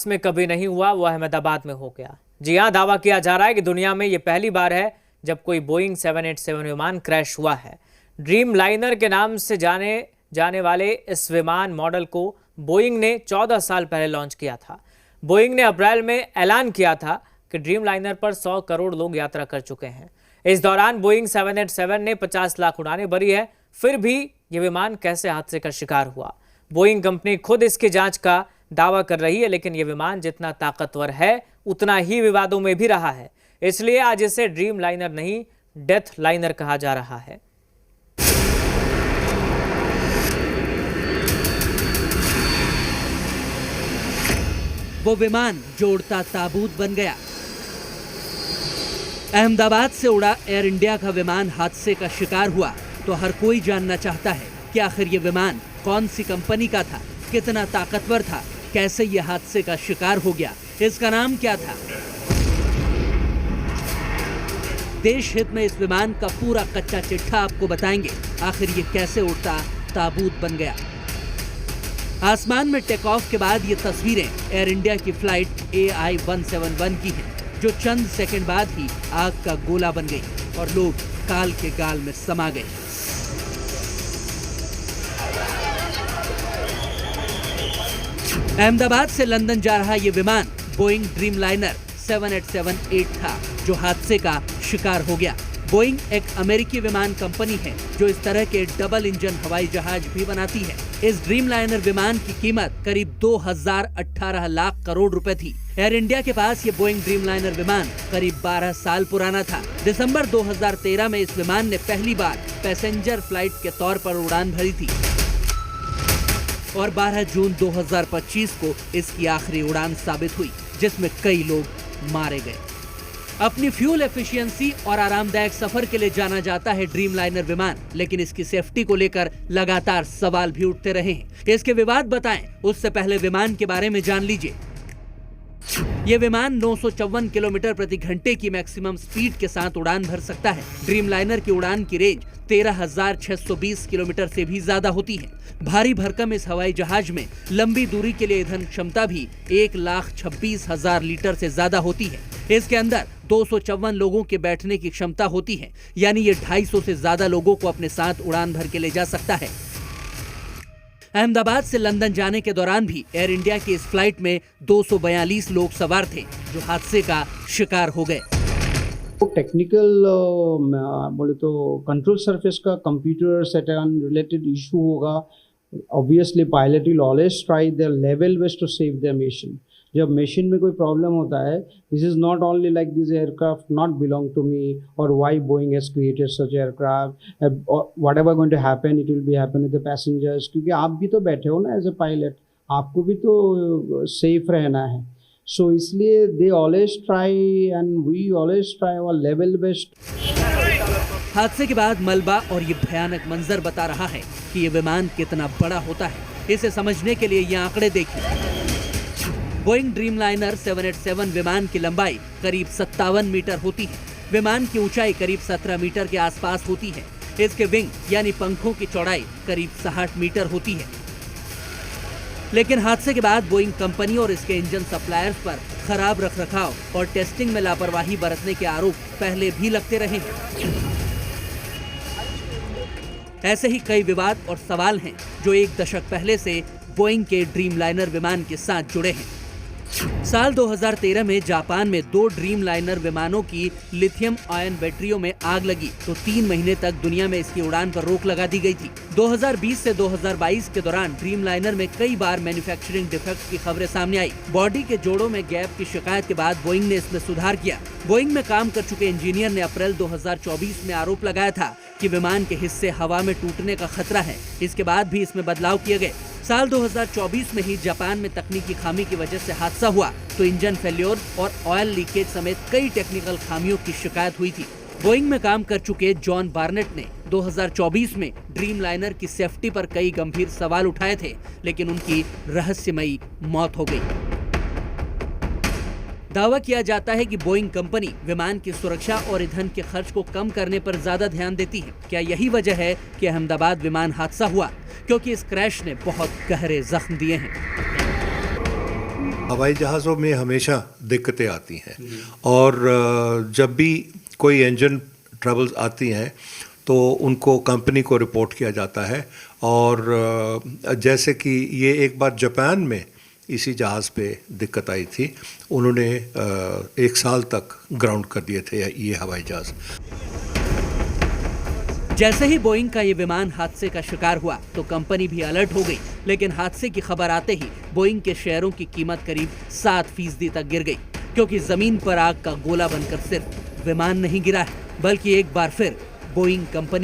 में कभी नहीं हुआ वो अहमदाबाद में हो गया। जी हां, दावा किया जा रहा है कि दुनिया में ये पहली बार है जब कोई बोइंग 787 विमान क्रैश हुआ है। ड्रीम लाइनर के नाम से जाने जाने वाले इस विमान मॉडल को बोइंग ने 14 साल पहले लॉन्च किया था। बोइंग ने अप्रैल में ऐलान किया था कि ड्रीम लाइनर पर 100 करोड़ लोग यात्रा कर चुके हैं। इस दौरान बोइंग 787 ने 50 लाख उड़ानें भरी है। फिर भी ये विमान कैसे हादसे का शिकार हुआ, बोइंग कंपनी खुद इसकी जांच का दावा कर रही है, लेकिन यह विमान जितना ताकतवर है उतना ही विवादों में भी रहा है। इसलिए आज इसे ड्रीम लाइनर नहीं, डेथ लाइनर कहा जा रहा है। वो विमान जो उड़ता ताबूत बन गया। अहमदाबाद से उड़ा एयर इंडिया का विमान हादसे का शिकार हुआ तो हर कोई जानना चाहता है कि आखिर ये विमान कौन सी कंपनी का था, कितना ताकतवर था, कैसे ये हादसे का शिकार हो गया, इसका नाम क्या था। देश हित में इस विमान का पूरा कच्चा चिट्ठा आपको बताएंगे। आखिर ये कैसे उड़ता ताबूत बन गया। आसमान में टेक ऑफ के बाद ये तस्वीरें एयर इंडिया की फ्लाइट AI-171 की हैं, जो चंद सेकंड बाद ही आग का गोला बन गई और लोग काल के गाल में समा गए। अहमदाबाद से लंदन जा रहा ये विमान बोइंग ड्रीम लाइनर 787-8 था, जो हादसे का शिकार हो गया। बोइंग एक अमेरिकी विमान कंपनी है जो इस तरह के डबल इंजन हवाई जहाज भी बनाती है। इस ड्रीम लाइनर विमान की कीमत करीब 2018 लाख करोड़ रुपए थी। एयर इंडिया के पास ये बोइंग ड्रीम लाइनर विमान करीब 12 साल पुराना था। दिसंबर 2013 में इस विमान ने पहली बार पैसेंजर फ्लाइट के तौर पर उड़ान भरी थी और 12 जून 2025 को इसकी आखिरी उड़ान साबित हुई, जिसमें कई लोग मारे गए। अपनी फ्यूल एफिशिएंसी और आरामदायक सफर के लिए जाना जाता है ड्रीम लाइनर विमान, लेकिन इसकी सेफ्टी को लेकर लगातार सवाल भी उठते रहे हैं। इसके विवाद बताएं, उससे पहले विमान के बारे में जान लीजिए। ये विमान 954 किलोमीटर प्रति घंटे की मैक्सिमम स्पीड के साथ उड़ान भर सकता है। ड्रीम लाइनर की उड़ान की रेंज 13,620 किलोमीटर से भी ज्यादा होती है। भारी भरकम इस हवाई जहाज में लंबी दूरी के लिए ईंधन क्षमता भी 1,26,000 लीटर से ज्यादा होती है। इसके अंदर 254 लोगों के बैठने की क्षमता होती है, यानी ये 250 से ज्यादा लोगों को अपने साथ उड़ान भर के ले जा सकता है। अहमदाबाद से लंदन जाने के दौरान भी एयर इंडिया की इस फ्लाइट में 242 लोग सवार थे, जो हादसे का शिकार हो गए। टेक्निकल बोले तो कंट्रोल सरफेस का कंप्यूटर सेटअप रिलेटेड इशू होगा। Obviously pilot will always try their level best to save their mission. जब मशीन में कोई प्रॉब्लम होता है, this is not only like this aircraft not belong to me और why Boeing has created such aircraft, whatever going to happen it will be happen with the passengers, क्योंकि आप भी तो बैठे हो ना एज ए पायलट, आपको भी तो सेफ रहना है। सो इसलिए they always try and we always try our level best. हादसे के बाद मलबा और ये भयानक मंजर बता रहा है कि ये विमान कितना बड़ा होता है। इसे समझने के लिए ये आंकड़े देखिए। बोइंग ड्रीम लाइनर 787 विमान की लंबाई करीब 57 मीटर होती है। विमान की ऊंचाई करीब 17 मीटर के आसपास होती है। इसके विंग यानी पंखों की चौड़ाई करीब 60 मीटर होती है। लेकिन हादसे के बाद बोइंग कंपनी और इसके इंजन सप्लायर्स पर खराब रखरखाव और टेस्टिंग में लापरवाही बरतने के आरोप पहले भी लगते रहे हैं। ऐसे ही कई विवाद और सवाल हैं जो एक दशक पहले से बोइंग के ड्रीम लाइनर विमान के साथ जुड़े हैं। साल 2013 में जापान में 2 ड्रीम लाइनर विमानों की लिथियम आयन बैटरियों में आग लगी तो 3 महीने तक दुनिया में इसकी उड़ान पर रोक लगा दी गई थी। 2020 से 2022 के दौरान ड्रीम लाइनर में कई बार मैन्युफैक्चरिंग डिफेक्ट्स की खबरें सामने आई। बॉडी के जोड़ों में गैप की शिकायत के बाद बोइंग ने इसमें सुधार किया। बोइंग में काम कर चुके इंजीनियर ने अप्रैल 2024 में आरोप लगाया था कि विमान के हिस्से हवा में टूटने का खतरा है। इसके बाद भी इसमें बदलाव किए गए। साल 2024 में ही जापान में तकनीकी खामी की वजह से हादसा हुआ तो इंजन फेल्योर और ऑयल लीकेज समेत कई टेक्निकल खामियों की शिकायत हुई थी। बोइंग में काम कर चुके जॉन बार्नेट ने 2024 में ड्रीम लाइनर की सेफ्टी पर कई गंभीर सवाल उठाए थे, लेकिन उनकी रहस्यमयी मौत हो गई। दावा किया जाता है कि बोइंग कंपनी विमान की सुरक्षा और ईंधन के खर्च को कम करने पर ज्यादा ध्यान देती है। क्या यही वजह है कि अहमदाबाद विमान हादसा हुआ? क्योंकि इस क्रैश ने बहुत गहरे जख्म दिए हैं। हवाई जहाज़ों में हमेशा दिक्कतें आती हैं और जब भी कोई इंजन ट्रबल्स आती हैं तो उनको कंपनी को रिपोर्ट किया जाता है और जैसे कि ये एक बार जापान में इसी जहाज़ पे दिक्कत आई थी, उन्होंने 1 साल तक ग्राउंड कर दिए थे ये हवाई जहाज़। जैसे ही बोइंग का ये विमान हादसे का शिकार हुआ तो कंपनी भी अलर्ट हो गई, लेकिन हादसे की खबर आते ही बोइंग के शेयरों की कीमत करीब 7% तक गिर गई, क्योंकि जमीन पर आग का गोला बनकर सिर्फ विमान नहीं गिरा है, बल्कि एक बार फिर बोइंग कंपनी